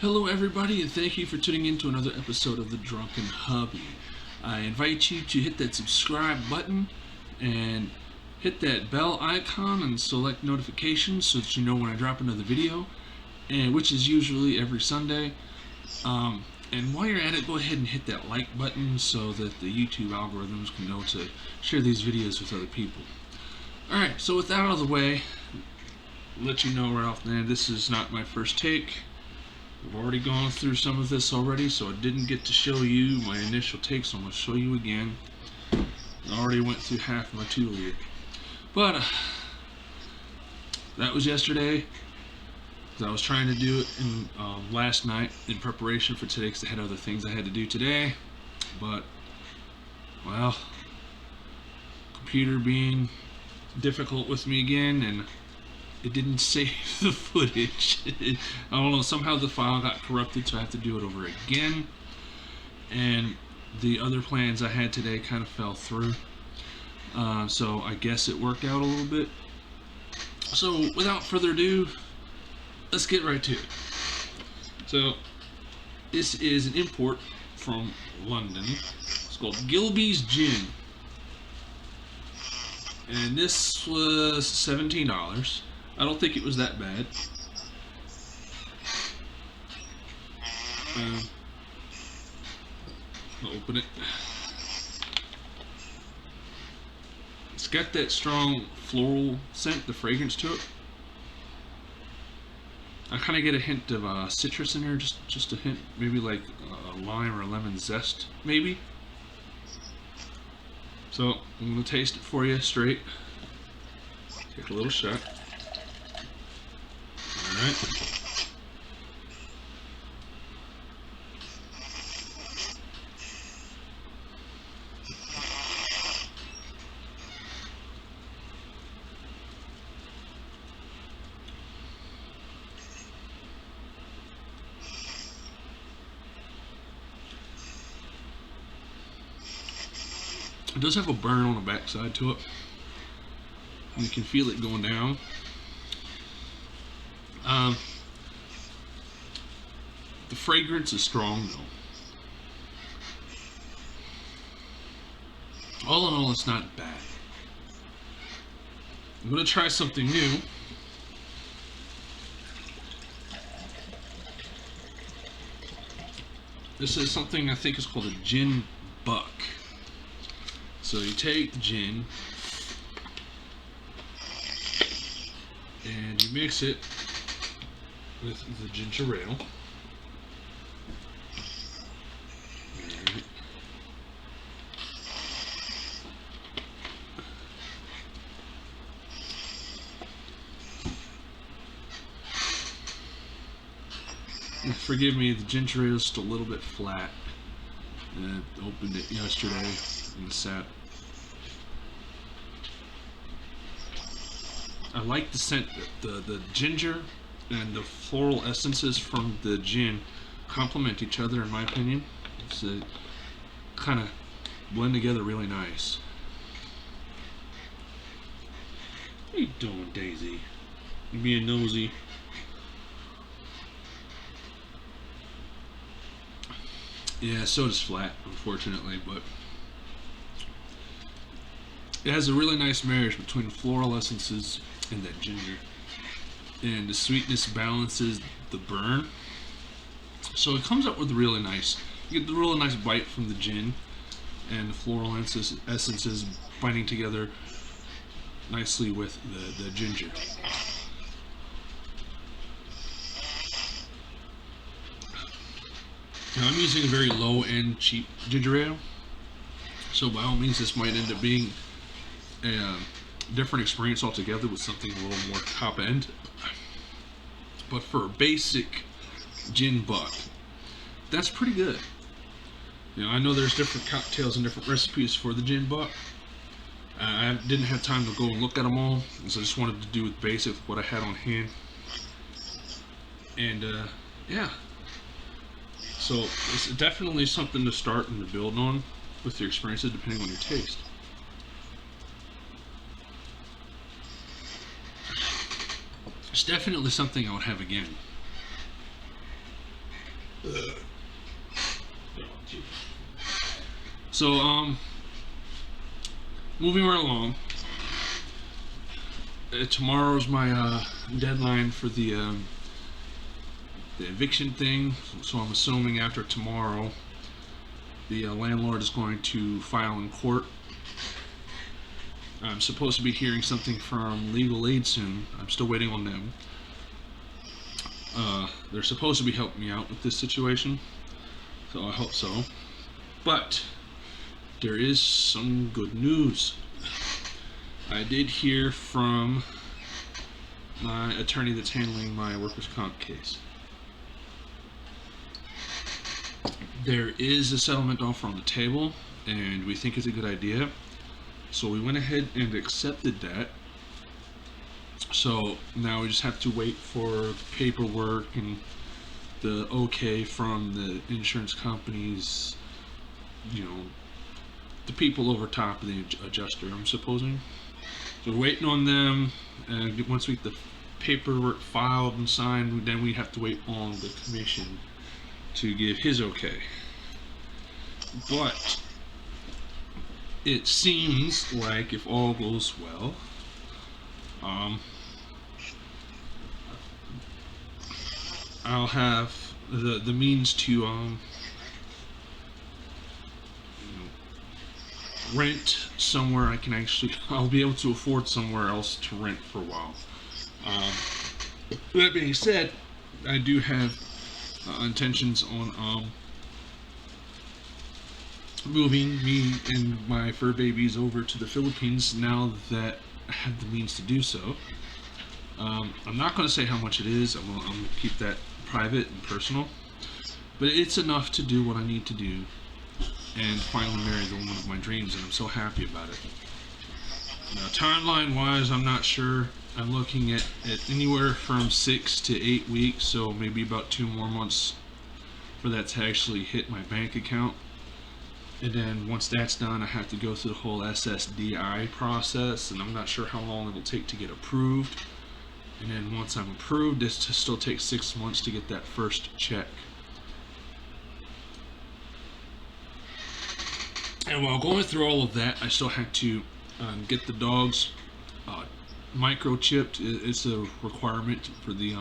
Hello everybody, and thank you for tuning in to another episode of the Drunken Hubby. I invite you to hit that subscribe button and hit that bell icon and select notifications so that you know when I drop another video, and which is usually every Sunday. And while you're at it, go ahead and hit that like button so that the YouTube algorithms can know to share these videos with other people. Alright, so with that out of the way, I'll let you know right off the bat, this is not my first take. I've already gone through some of this already, so I didn't get to show you my initial take, so I'm going to show you again. I already went through half my tool here. But, that was yesterday. I was trying to do it last night in preparation for today because I had other things I had to do today. But, well, computer being difficult with me again, and it didn't save the footage. I don't know, somehow the file got corrupted, so I have to do it over again. And the other plans I had today kind of fell through. So I guess it worked out a little bit. So without further ado, let's get right to it. So this is an import from London. It's called Gilbey's Gin. And this was $17. I don't think it was that bad. I'll open it. It's got that strong floral scent, the fragrance to it. I kind of get a hint of citrus in there, just a hint, maybe like a lime or a lemon zest, maybe. So I'm gonna taste it for you straight. Take a little shot. Alright. It does have a burn on the backside to it. You can feel it going down. The fragrance is strong though. All in all, it's not bad. I'm going to try something new. This is something I think is called a gin buck. So you take the gin and you mix it with the ginger ale. And forgive me, the ginger ale is just a little bit flat. I opened it yesterday in the set. I like the scent. The ginger and the floral essences from the gin complement each other, in my opinion. It's kind of blend together really nice. What are you doing, Daisy? You being nosy? Yeah, soda's flat, unfortunately, but it has a really nice marriage between floral essences and that ginger. And the sweetness balances the burn. So it comes up with really nice, you get the really nice bite from the gin and the floral essences binding together nicely with the ginger. Now I'm using a very low-end cheap ginger ale, so by all means this might end up being a different experience altogether with something a little more top-end. But for a basic gin buck, that's pretty good. You know, I know there's different cocktails and different recipes for the gin buck. I didn't have time to go and look at them all, so I just wanted to do with basic what I had on hand. And yeah. So it's definitely something to start and to build on with your experiences depending on your taste. It's definitely something I would have again. So, moving right along. Tomorrow's my deadline for the eviction thing. So I'm assuming after tomorrow, the landlord is going to file in court. I'm supposed to be hearing something from legal aid soon. I'm still waiting on them. They're supposed to be helping me out with this situation, so I hope so. But there is some good news. I did hear from my attorney that's handling my workers' comp case. There is a settlement offer on the table, and we think it's a good idea. So we went ahead and accepted that. So now we just have to wait for paperwork and the okay from the insurance companies, the people over top of the adjuster, I'm supposing. So we're waiting on them, and once we get the paperwork filed and signed, then we have to wait on the commission to give his okay. But it seems like if all goes well, I'll have the means to rent somewhere. I'll be able to afford somewhere else to rent for a while. That being said, I do have intentions on moving me and my fur babies over to the Philippines now that I have the means to do so. I'm not going to say how much it is. I'm going to keep that private and personal, but it's enough to do what I need to do and finally marry the woman of my dreams, and I'm so happy about it. Now, timeline wise, I'm not sure. I'm looking at anywhere from 6 to 8 weeks, so maybe about 2 more months for that to actually hit my bank account. And then once that's done, I have to go through the whole SSDI process, and I'm not sure how long it'll take to get approved. And then once I'm approved, it still takes 6 months to get that first check. And while going through all of that, I still had to get the dogs microchipped. It's a requirement for the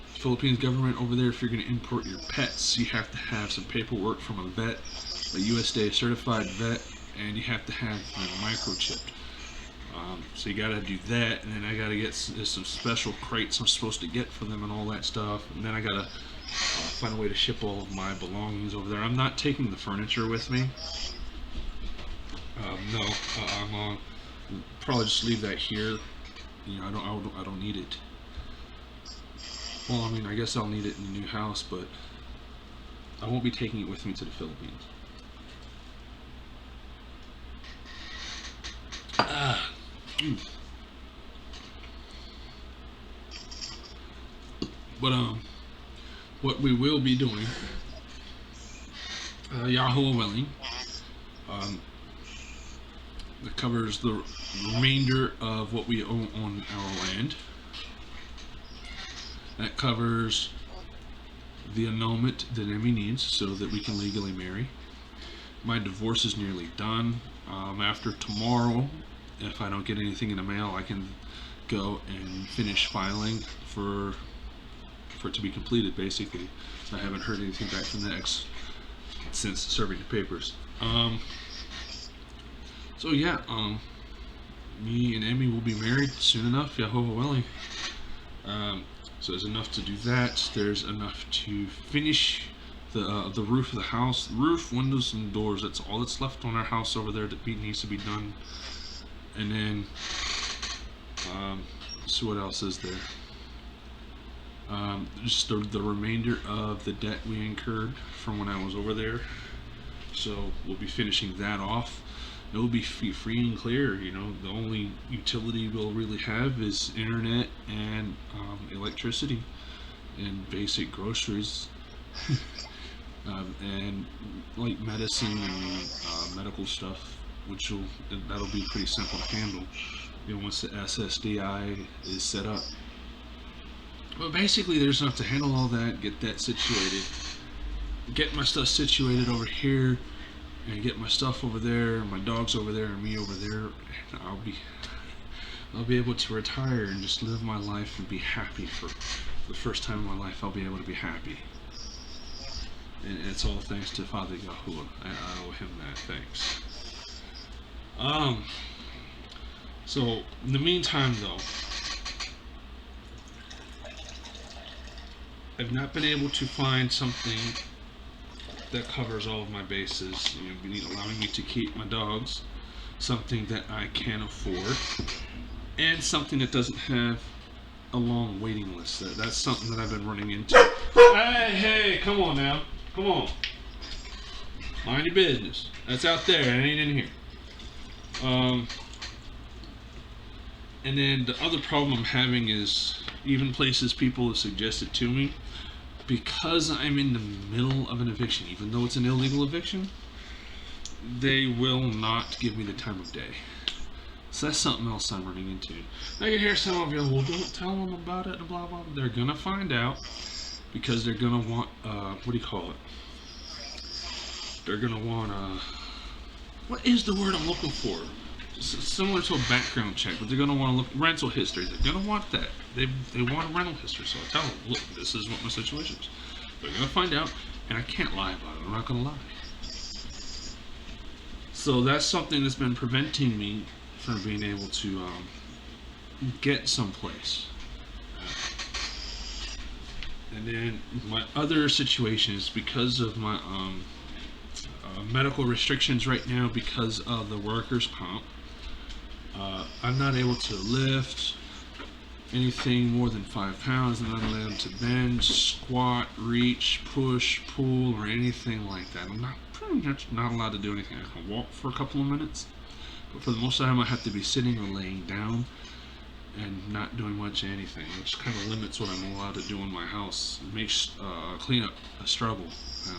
Philippines government over there. If you're going to import your pets, you have to have some paperwork from a vet, a USDA certified vet, and you have to have microchipped. So you got to do that, and then I got to get some special crates I'm supposed to get for them and all that stuff, and then I got to find a way to ship all of my belongings over there. I'm not taking the furniture with me. No, I'm probably just leave that here. I don't need it. Well, I mean, I guess I'll need it in the new house, but I won't be taking it with me to the Philippines. But what we will be doing, Yahoo willing, that covers the remainder of what we own on our land. That covers the annulment that Emmy needs so that we can legally marry. My divorce is nearly done. After tomorrow, if I don't get anything in the mail, I can go and finish filing for it to be completed, basically. So I haven't heard anything back from the ex since serving the papers. So yeah, me and Emmy will be married soon enough, Jehovah willing. So there's enough to do that. There's enough to finish the roof of the house. Roof, windows, and doors. That's all that's left on our house over there that needs to be done. And then, let's see what else is there. Just the remainder of the debt we incurred from when I was over there. So we'll be finishing that off. It will be free and clear. The only utility we'll really have is internet and electricity and basic groceries and like medicine and medical stuff, that'll be pretty simple to handle. Once the SSDI is set up. But basically, there's enough to handle all that, get that situated, get my stuff situated over here and get my stuff over there, my dogs over there, and me over there, and I'll be able to retire and just live my life and be happy. For the first time in my life, I'll be able to be happy. And it's all thanks to Father Yahuwah. I owe him that thanks. So in the meantime, though, I've not been able to find something that covers all of my bases, allowing me to keep my dogs, something that I can afford, and something that doesn't have a long waiting list. That's something that I've been running into. Hey, come on now. Come on. Mind your business. That's out there. It ain't in here. And then the other problem I'm having is even places people have suggested to me, because I'm in the middle of an eviction, even though it's an illegal eviction, they will not give me the time of day. So that's something else I'm running into. I can hear some of you, well, don't tell them about it, blah, blah, blah. They're going to find out, because they're going to want, what do you call it? They're going to want, what is the word I'm looking for? Similar to a background check, but they're going to want to look rental history. They're going to want that. They want a rental history. So I tell them, look, this is what my situation is. They're going to find out, and I can't lie about it. I'm not going to lie. So that's something that's been preventing me from being able to get someplace. And then my other situation is because of my medical restrictions right now, because of the workers' comp. I'm not able to lift anything more than 5 pounds. I'm not allowed to bend, squat, reach, push, pull, or anything like that. I'm pretty much not allowed to do anything. I can walk for a couple of minutes, but for the most time I have to be sitting or laying down and not doing much of anything, which kind of limits what I'm allowed to do in my house. It makes cleanup a struggle.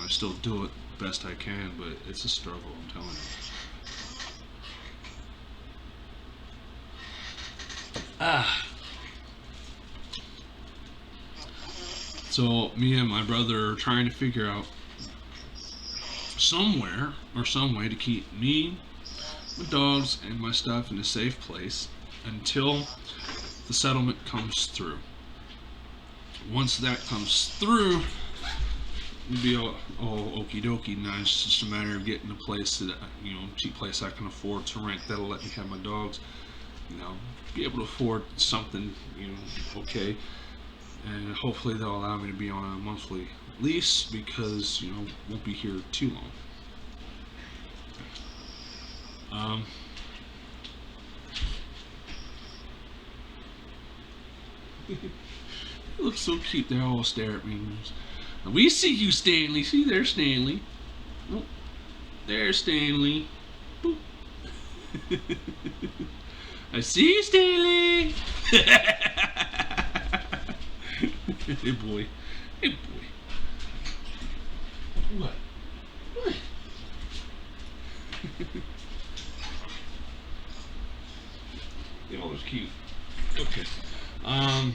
I still do it best I can, but it's a struggle, I'm telling you. So me and my brother are trying to figure out somewhere or some way to keep me, my dogs, and my stuff in a safe place until the settlement comes through. Once that comes through, it'll be all okie dokie. Now it's just a matter of getting a place that, cheap place I can afford to rent that'll let me have my dogs, be able to afford something, okay. And hopefully they'll allow me to be on a monthly lease, because, won't be here too long. It looks so cute. They all stare at me. We see you, Stanley. See, there's Stanley. Oh, there's Stanley. Boop. I see you, Stanley. Hey, boy. Hey, boy. What? What? It all was cute. Okay. I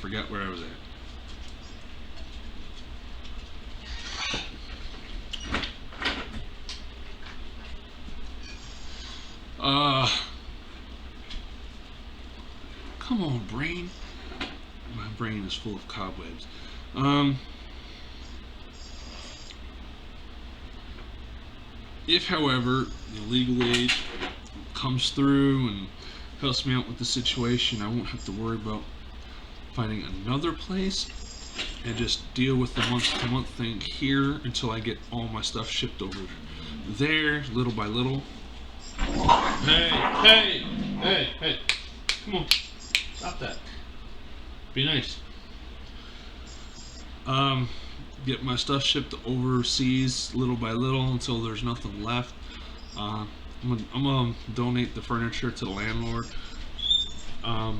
forgot where I was at. Come on, brain. My brain is full of cobwebs. If, however, the legal aid comes through and helps me out with the situation, I won't have to worry about finding another place and just deal with the month-to-month thing here until I get all my stuff shipped over there, little by little. Hey! Come on. Stop that. Be nice. Get my stuff shipped overseas little by little until there's nothing left. I'm gonna donate the furniture to the landlord. I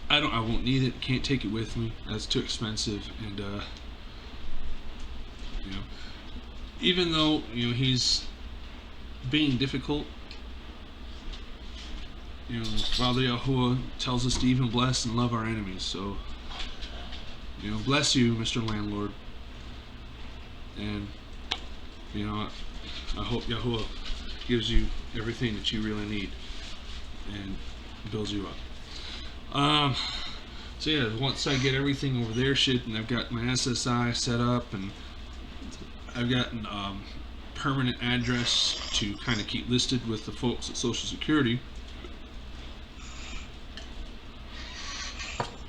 won't need it. Can't take it with me. That's too expensive. And even though he's being difficult, Father Yahuwah tells us to even bless and love our enemies. So, bless you, Mr. Landlord. And you know, I hope Yahuwah gives you everything that you really need and builds you up. So yeah, once I get everything over there shit, and I've got my SSI set up, and I've gotten permanent address to kind of keep listed with the folks at Social Security,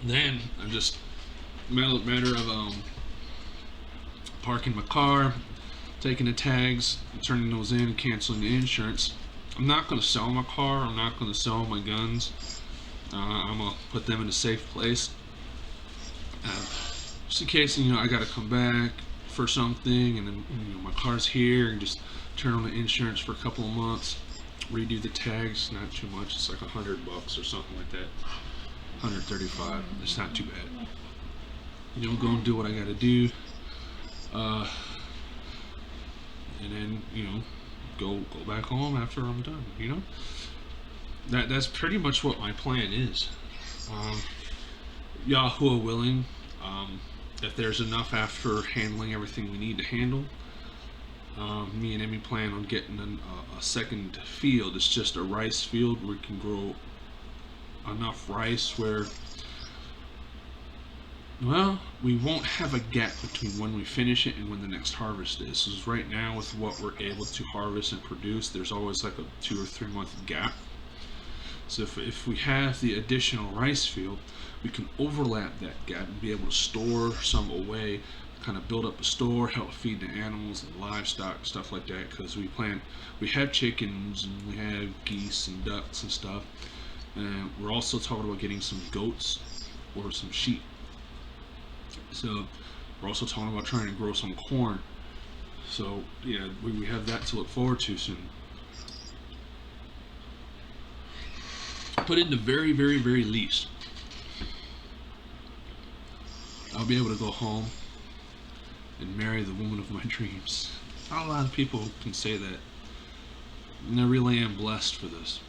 then I'm just matter of parking my car, taking the tags, and turning those in, and canceling the insurance. I'm not going to sell my car. I'm not going to sell my guns. I'm going to put them in a safe place. Just in case, I got to come back for something, and then my car's here, and just turn on the insurance for a couple of months, redo the tags. Not too much. It's like $100 or something like that. 135. It's not too bad. Go and do what I got to do. And then go back home after I'm done. That's pretty much what my plan is. Yahuwah willing, if there's enough after handling everything we need to handle, me and Emmy plan on getting a second field. It's just a rice field where we can grow enough rice where, well, we won't have a gap between when we finish it and when the next harvest is. So right now, with what we're able to harvest and produce, there's always like a 2 or 3 month gap. So if we have the additional rice field, we can overlap that gap and be able to store some away, kind of build up a store, help feed the animals and livestock, stuff like that. Because we have chickens and we have geese and ducks and stuff. And we're also talking about getting some goats or some sheep. So we're also talking about trying to grow some corn. So yeah, we have that to look forward to soon. But in the very, very, very least, I'll be able to go home and marry the woman of my dreams. Not a lot of people can say that, and I really am blessed for this.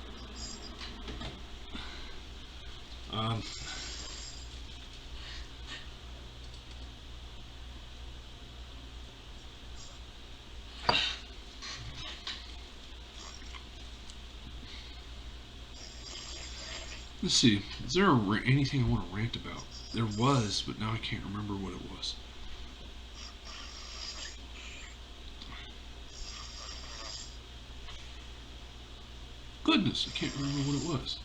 Let's see, is there anything I want to rant about? There was, but now I can't remember what it was. Goodness, I can't remember what it was.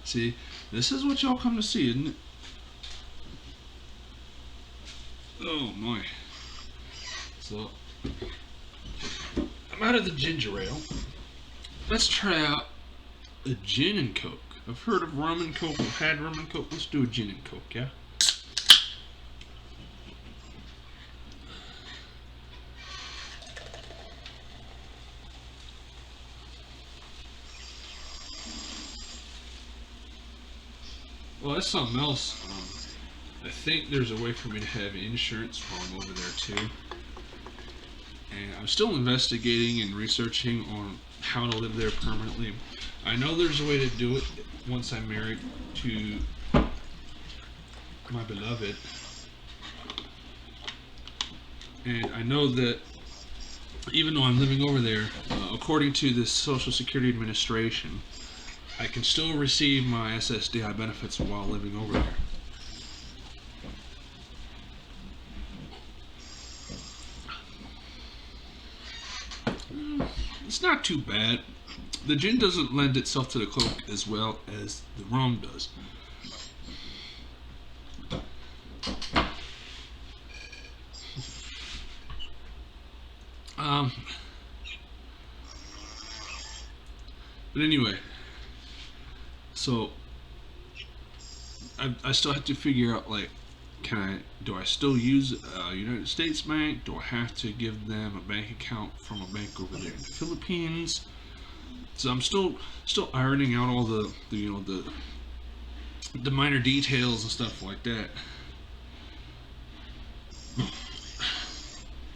See, this is what y'all come to see, isn't it? Oh my. So, I'm out of the ginger ale. Let's try out a gin and coke. I've heard of rum and coke. I've had rum and coke. Let's do a gin and coke, yeah? Well, that's something else. I think there's a way for me to have insurance while I'm over there too. And I'm still investigating and researching on how to live there permanently. I know there's a way to do it once I'm married to my beloved. And I know that even though I'm living over there, according to the Social Security Administration, I can still receive my SSDI benefits while living over there. It's not too bad. The gin doesn't lend itself to the coke as well as the rum does. But anyway, so I still have to figure out, like, do I still use United States Bank? Do I have to give them a bank account from a bank over there in the Philippines? So I'm still ironing out all the minor details and stuff like that.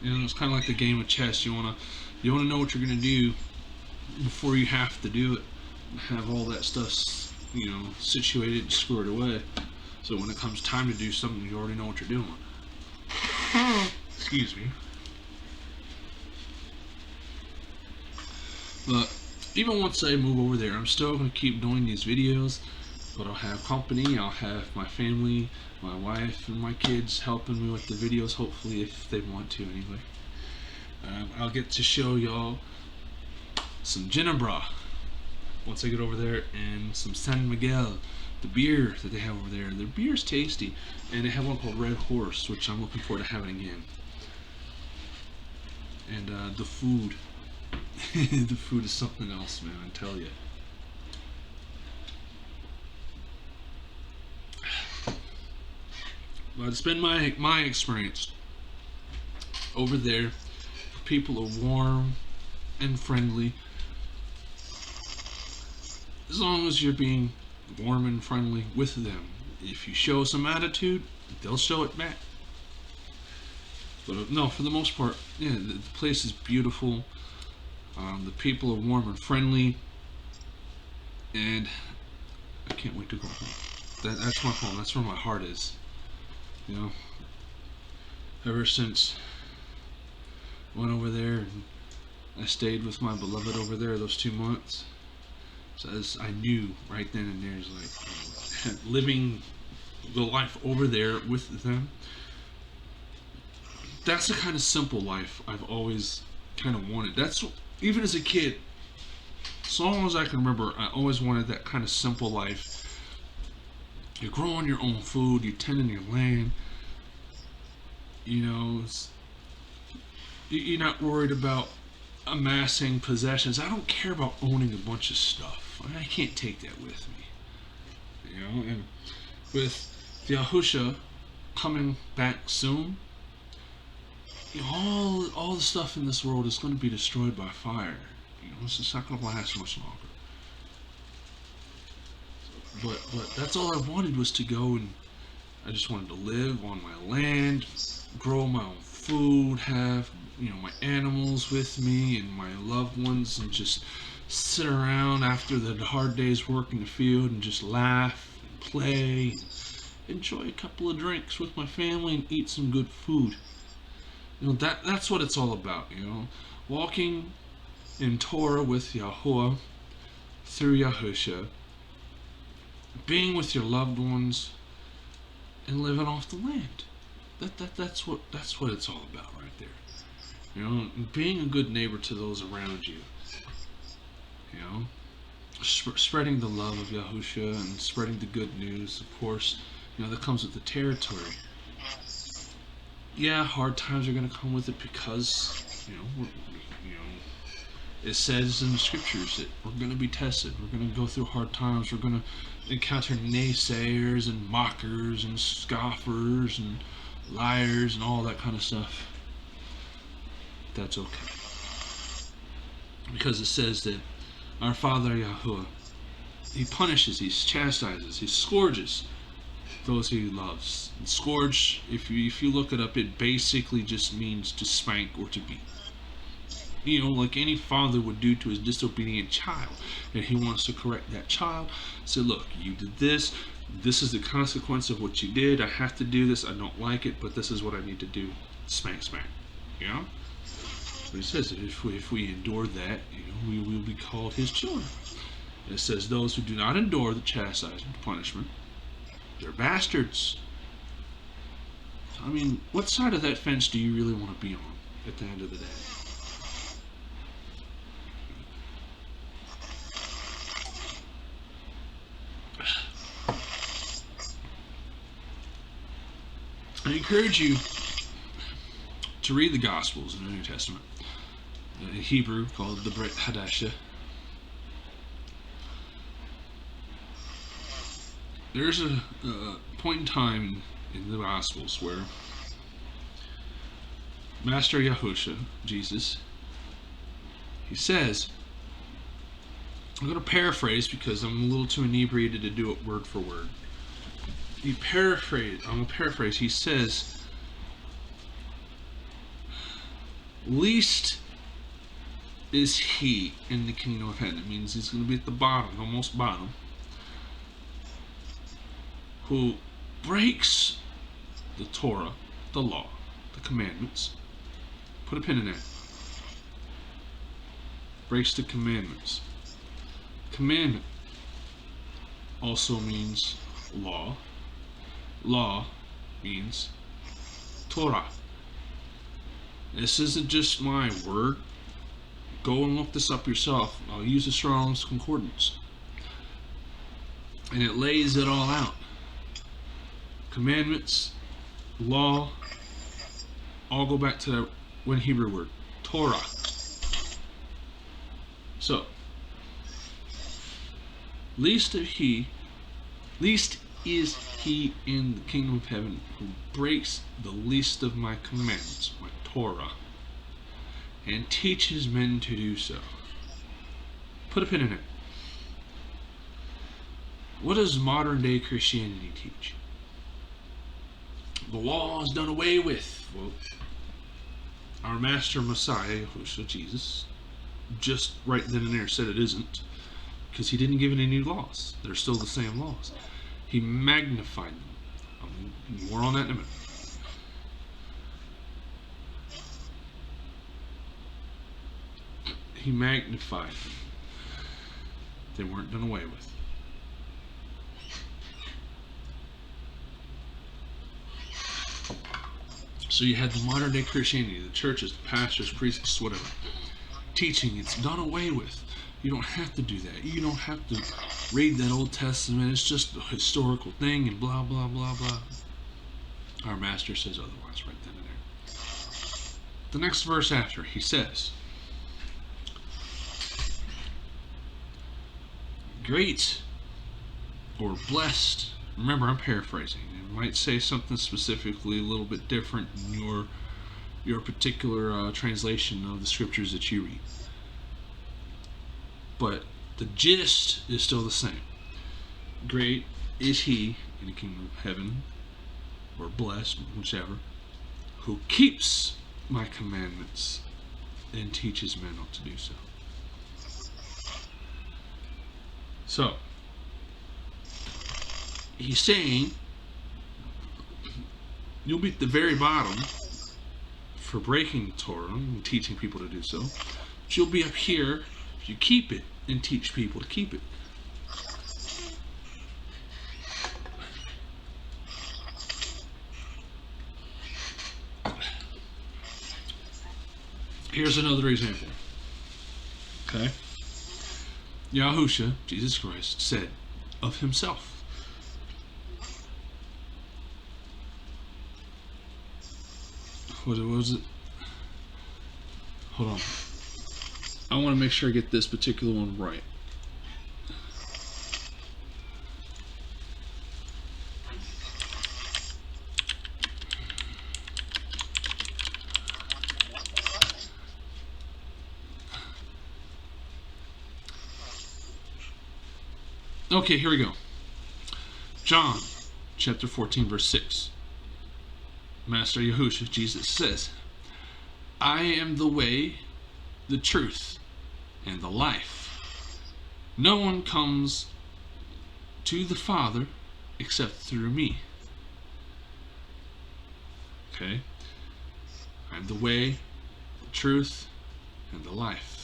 It's kind of like the game of chess. You wanna know what you're gonna do before you have to do it. Have all that stuff situated and squared away. So when it comes time to do something, you already know what you're doing. Excuse me. But even once I move over there, I'm still going to keep doing these videos. But I'll have company, I'll have my family, my wife, and my kids helping me with the videos, hopefully, if they want to anyway. I'll get to show y'all some Ginebra once I get over there, and some San Miguel, the beer that they have over there. Their beer's tasty, and they have one called Red Horse, which I'm looking forward to having again. And the food. The food is something else, man, I tell you. But it's been my experience over there. People are warm and friendly. As long as you're being warm and friendly with them. If you show some attitude, they'll show it back. But no, for the most part, yeah, the place is beautiful. The people are warm and friendly, and I can't wait to go home. That's my home. That's where my heart is. You know, ever since I went over there and I stayed with my beloved over there those 2 months, so as I knew right then and there, is like living the life over there with them. That's the kind of simple life I've always kind of wanted. That's even as a kid, as long as I can remember, I always wanted that kind of simple life. You're growing your own food, you're tending your land, you know, you're not worried about amassing possessions. I don't care about owning a bunch of stuff. I can't take that with me, you know. And with the Yahusha coming back soon, you know, all the stuff in this world is going to be destroyed by fire. You know, it's just not going to last much longer. But that's all I wanted, was to go, and I just wanted to live on my land, grow my own food, have, you know, my animals with me and my loved ones, and just sit around after the hard day's work in the field and just laugh and play, and enjoy a couple of drinks with my family and eat some good food. You know, that's what it's all about, you know. Walking in Torah with Yahuwah through Yahusha, being with your loved ones, and living off the land. That's what it's all about right there. You know, and being a good neighbor to those around you. You know, spreading the love of Yahusha and spreading the good news, of course. You know, that comes with the territory. Yeah, hard times are going to come with it, because, you know, it says in the scriptures that we're going to be tested. We're going to go through hard times. We're going to encounter naysayers and mockers and scoffers and liars and all that kind of stuff. That's okay, because it says that our Father Yahuwah, He punishes, He chastises, He scourges those He loves. And scourge, if you look it up, it basically just means to spank or to beat. You know, like any father would do to his disobedient child. And He wants to correct that child. Say, look, you did this. This is the consequence of what you did. I have to do this. I don't like it, but this is what I need to do. Spank, spank. You know? But He says that if we endure that, you know, we will be called His children. It says those who do not endure the chastisement, punishment, they're bastards. I mean, what side of that fence do you really want to be on at the end of the day? I encourage you to read the Gospels in the New Testament. In Hebrew, called the Brit Hadasha. There's a point in time in the Gospels where Master Yahusha, Jesus, He says, I'm going to paraphrase because I'm a little too inebriated to do it word for word. I'm going to paraphrase. He says, least is he in the kingdom of heaven. It means He's going to be at the bottom, almost bottom, who breaks the Torah, the law, the commandments, put a pin in that, breaks the commandments. Commandment also means law. Law means Torah. This isn't just my word. Go and look this up yourself. I'll use the Strong's Concordance. And it lays it all out. Commandments, law, all go back to that one Hebrew word, Torah. So, least is he in the kingdom of heaven who breaks the least of my commandments, my Torah, and teaches men to do so. Put a pin in it. What does modern day Christianity teach? The law is done away with. Well, our master Messiah, Yahushua, Jesus, just right then and there said it isn't, because he didn't give any new laws. They're still the same laws. He magnified them. More on that in a minute. He magnified them. They weren't done away with. So you had the modern day Christianity, the churches, the pastors, priests, whatever, teaching it's done away with. You don't have to do that. You don't have to read that Old Testament. It's just a historical thing and blah, blah, blah, blah. Our master says otherwise right then and there. The next verse after, he says, great or blessed. Remember, I'm paraphrasing. It might say something specifically a little bit different in your particular translation of the scriptures that you read. But the gist is still the same. Great is he in the kingdom of heaven, or blessed, whichever, who keeps my commandments and teaches men not to do so. So, he's saying you'll be at the very bottom for breaking the Torah and teaching people to do so, but you'll be up here if you keep it and teach people to keep it. Here's another example. Okay? Yahushua, Jesus Christ, said of himself, what was it? Hold on. I want to make sure I get this particular one right. Okay, here we go. John chapter 14 verse 6. Master Yahushua, Jesus says, I am the way, the truth, and the life. No one comes to the Father except through me. Okay? I'm the way, the truth, and the life.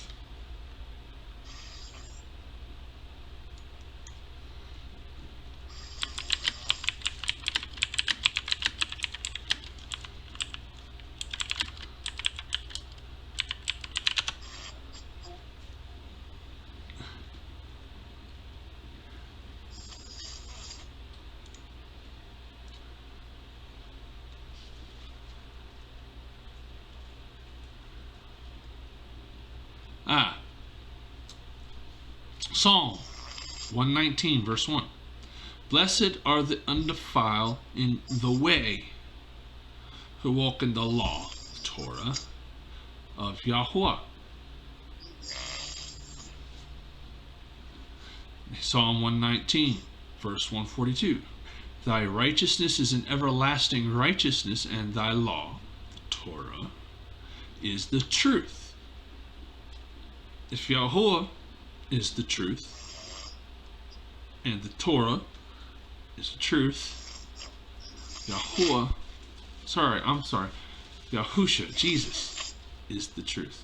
Psalm 119 verse 1. Blessed are the undefiled in the way, who walk in the law, Torah, of Yahuwah. Psalm 119 verse 142. Thy righteousness is an everlasting righteousness, and thy law, Torah, is the truth. If Yahuwah is the truth, and the Torah is the truth, Yahuwah, I'm sorry, Yahusha, Jesus, is the truth.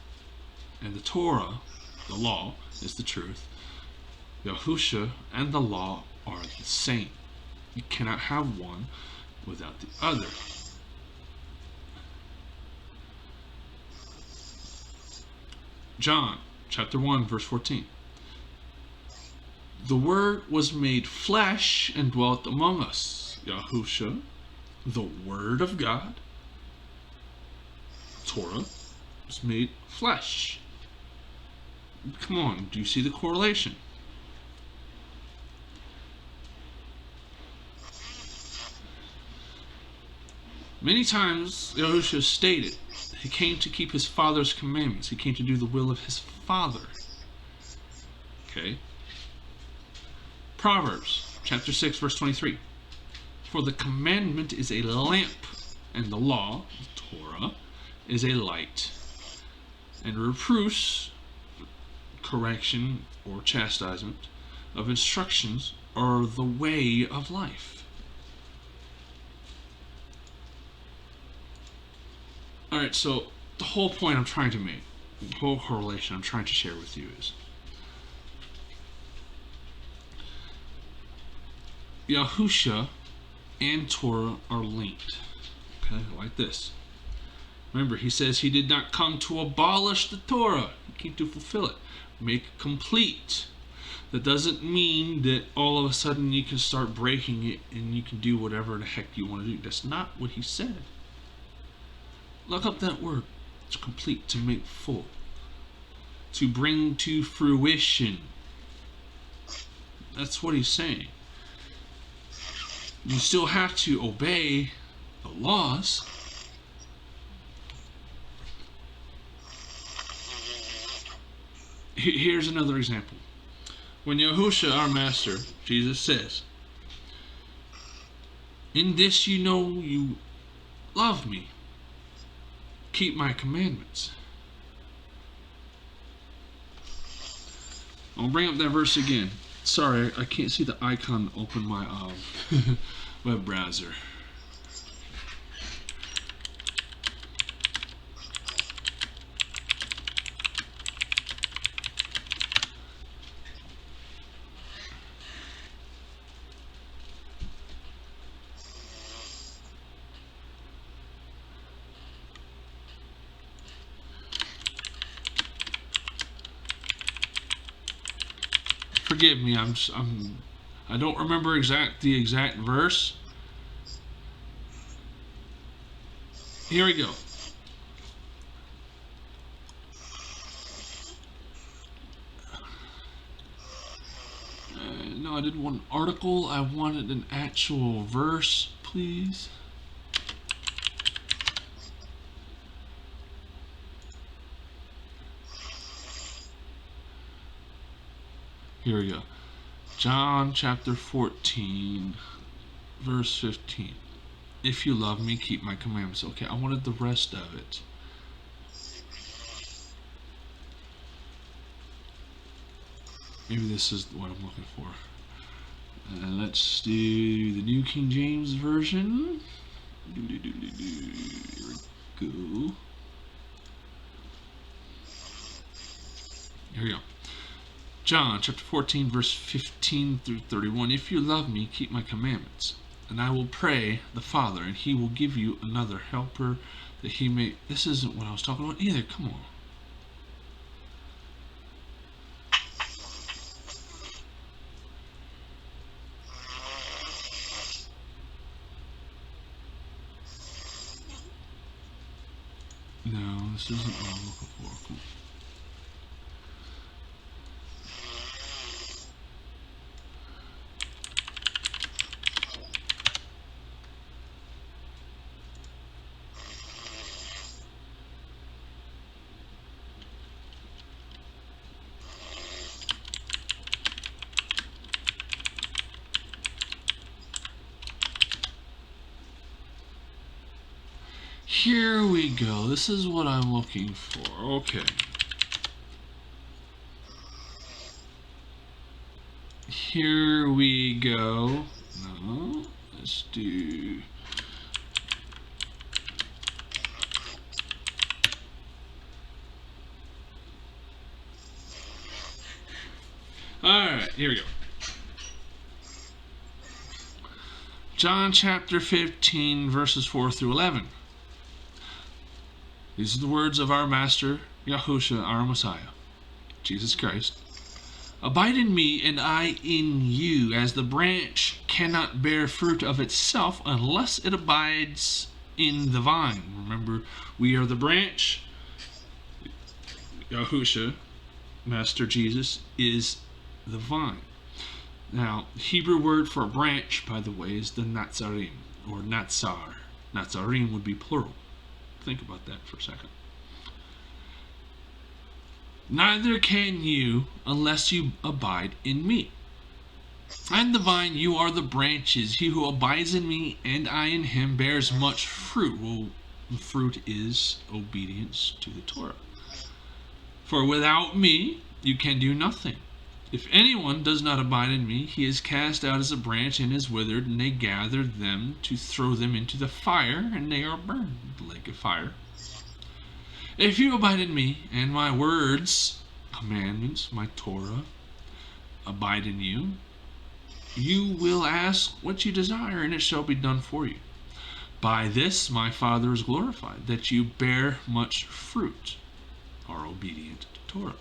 And the Torah, the law, is the truth. Yahusha and the law are the same. You cannot have one without the other. John chapter 1 verse 14. The Word was made flesh and dwelt among us. Yahusha, the Word of God, Torah, was made flesh. Come on, do you see the correlation? Many times Yahushua stated he came to keep his Father's commandments. He came to do the will of his Father. Okay? Proverbs chapter 6 verse 23. For the commandment is a lamp, and the law, the Torah, is a light. And reproofs, correction or chastisement of instructions are the way of life. Alright, so the whole point I'm trying to make, the whole correlation I'm trying to share with you is Yahusha and Torah are linked. Okay, like this. Remember, he says he did not come to abolish the Torah. He came to fulfill it, make it complete. That doesn't mean that all of a sudden you can start breaking it and you can do whatever the heck you want to do. That's not what he said. Look up that word. It's complete, to make full, to bring to fruition. That's what he's saying. You still have to obey the laws. Here's another example. When Yahusha, our master, Jesus says, "In this you know you love me. Keep my commandments." I'll bring up that verse again. Sorry, I can't see the icon open my web browser. Forgive me, I don't remember the exact verse. Here we go. No, I didn't want an article. I wanted an actual verse, please. Here we go. John chapter 14, verse 15. If you love me, keep my commandments. Okay, I wanted the rest of it. Maybe this is what I'm looking for. Let's do the New King James Version. Here we go. Here we go. John chapter 14 verse 15 through 31. If you love me, keep my commandments. And I will pray the Father, and he will give you another helper that he may... This isn't what I was talking about either. Come on. No, this isn't what I'm looking for. Come on. Here we go. This is what I'm looking for. Okay. Here we go. No, let's do right, here we go. John chapter 15, verses 4 through 11. These are the words of our Master, Yahushua, our Messiah, Jesus Christ. Abide in me, and I in you, as the branch cannot bear fruit of itself unless it abides in the vine. Remember, we are the branch. Yahushua, Master Jesus, is the vine. Now, the Hebrew word for a branch, by the way, is the Natzarim, or Natsar. Natzarim would be plural. Think about that for a second. Neither can you unless you abide in me. I am the vine, you are the branches. He who abides in me and I in him bears much fruit. Well, the fruit is obedience to the Torah. For without me, you can do nothing. If anyone does not abide in me, he is cast out as a branch and is withered, and they gather them to throw them into the fire, and they are burned with the lake of fire. If you abide in me, and my words, commandments, my Torah, abide in you, you will ask what you desire, and it shall be done for you. By this my Father is glorified, that you bear much fruit, are obedient to Torah.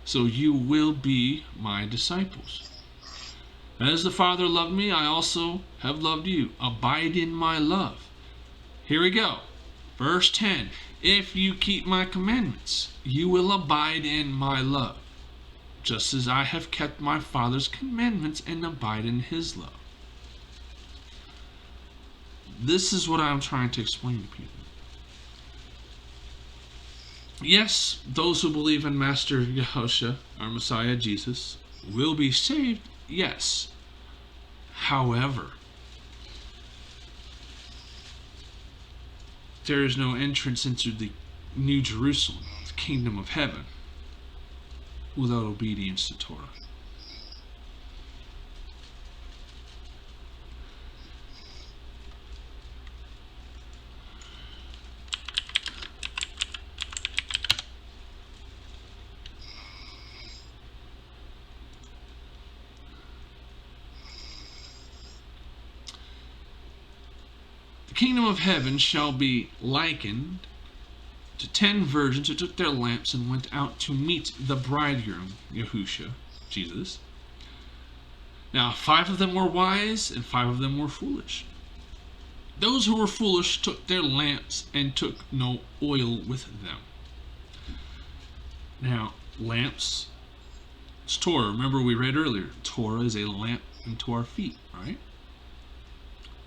So you will be my disciples. As the Father loved me, I also have loved you. Abide in my love. Here we go. Verse 10. If you keep my commandments, you will abide in my love, just as I have kept my Father's commandments and abide in his love. This is what I'm trying to explain to people. Yes, those who believe in Master Yahushua, our Messiah Jesus, will be saved, yes. However, there is no entrance into the New Jerusalem, the kingdom of heaven, without obedience to Torah. The kingdom of heaven shall be likened to 10 virgins who took their lamps and went out to meet the bridegroom, Yahushua, Jesus. Now, 5 of them were wise and 5 of them were foolish. Those who were foolish took their lamps and took no oil with them. Now, lamps, it's Torah. Remember we read earlier, Torah is a lamp unto our feet, right?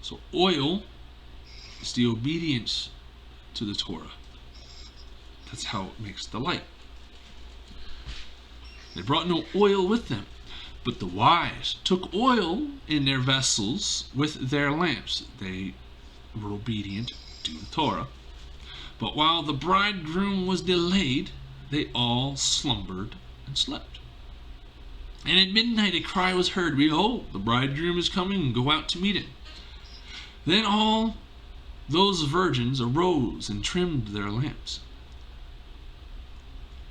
So oil is the obedience to the Torah. That's how it makes the light. They brought no oil with them, but the wise took oil in their vessels with their lamps. They were obedient to the Torah. But while the bridegroom was delayed, they all slumbered and slept. And at midnight a cry was heard, Behold, the bridegroom is coming, go out to meet him. Then all those virgins arose and trimmed their lamps.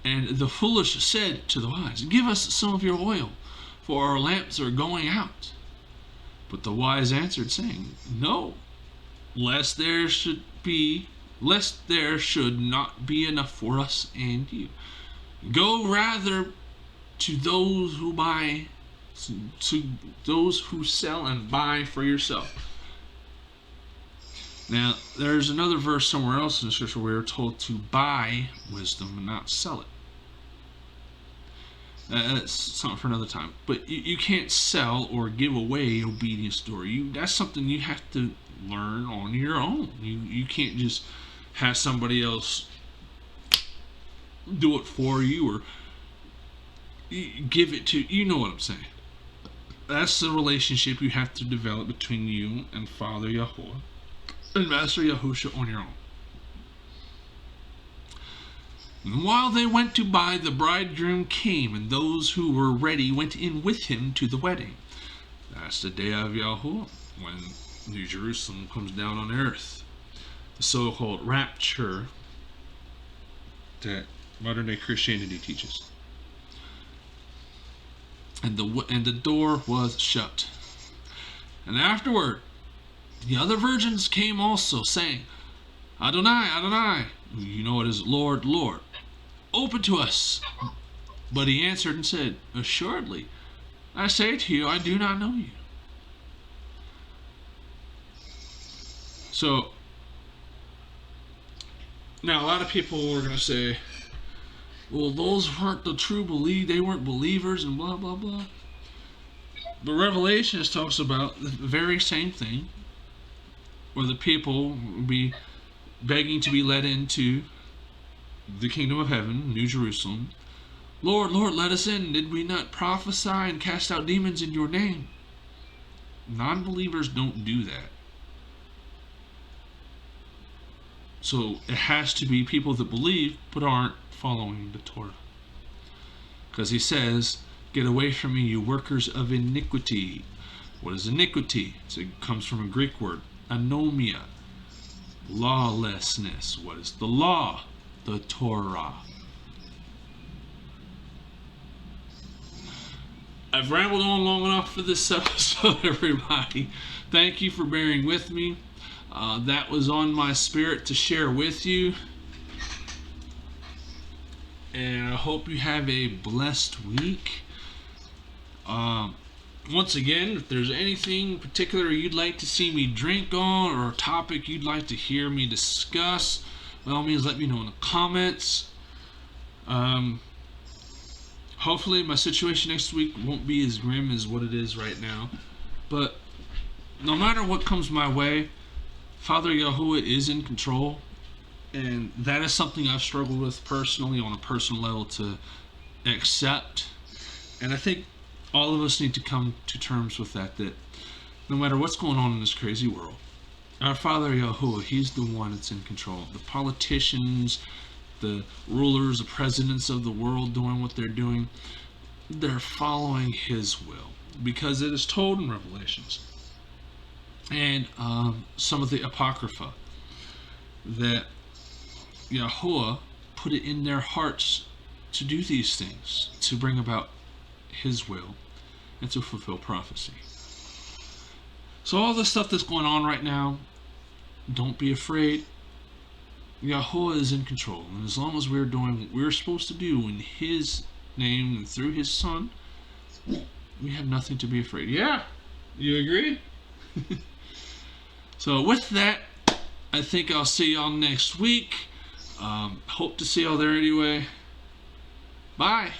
And the foolish said to the wise, Give us some of your oil, for our lamps are going out. But the wise answered, saying, No, lest there should not be enough for us and you. Go rather to those who sell and buy for yourself. Now, there's another verse somewhere else in the scripture where we're told to buy wisdom and not sell it. That's something for another time. But you can't sell or give away obedience to Torah. That's something you have to learn on your own. You can't just have somebody else do it for you or give it to you. Know what I'm saying? That's the relationship you have to develop between you and Father Yahuwah and Master Yahushua on your own. And while they went to buy, the bridegroom came, and those who were ready went in with him to the wedding. That's the day of Yahuwah, when New Jerusalem comes down on earth. The so-called rapture that modern-day Christianity teaches. and the door was shut. And afterward, the other virgins came also, saying, Adonai, Adonai, you know it is Lord, Lord, open to us. But he answered and said, Assuredly, I say to you, I do not know you. So, now a lot of people are going to say, well, those weren't the true they weren't believers and blah, blah, blah. But Revelation talks about the very same thing, where the people will be begging to be led into the kingdom of heaven, New Jerusalem. Lord, Lord, let us in. Did we not prophesy and cast out demons in your name? Non-believers don't do that. So it has to be people that believe but aren't following the Torah. Because he says, get away from me, you workers of iniquity. What is iniquity? It comes from a Greek word, anomia, lawlessness. What is the law? The Torah. I've rambled on long enough for this episode, everybody. Thank you for bearing with me. That was on my spirit to share with you. And I hope you have a blessed week. Once again, if there's anything particular you'd like to see me drink on, or a topic you'd like to hear me discuss, by all means let me know in the comments. Hopefully my situation next week won't be as grim as what it is right now. But no matter what comes my way, Father Yahuwah is in control. And that is something I've struggled with personally on a personal level to accept. And I think all of us need to come to terms with that no matter what's going on in this crazy world, our Father Yahuwah, he's the one that's in control. The politicians, the rulers, the presidents of the world doing what they're doing, they're following his will. Because it is told in Revelations and some of the Apocrypha that Yahuwah put it in their hearts to do these things, to bring about his will and to fulfill prophecy. So all the stuff that's going on right now, don't be afraid. Yahuwah is in control, and as long as we're doing what we're supposed to do in his name and through his son, we have nothing to be afraid. Yeah, you agree? So with that, I think I'll see y'all next week. Hope to see y'all there anyway. Bye.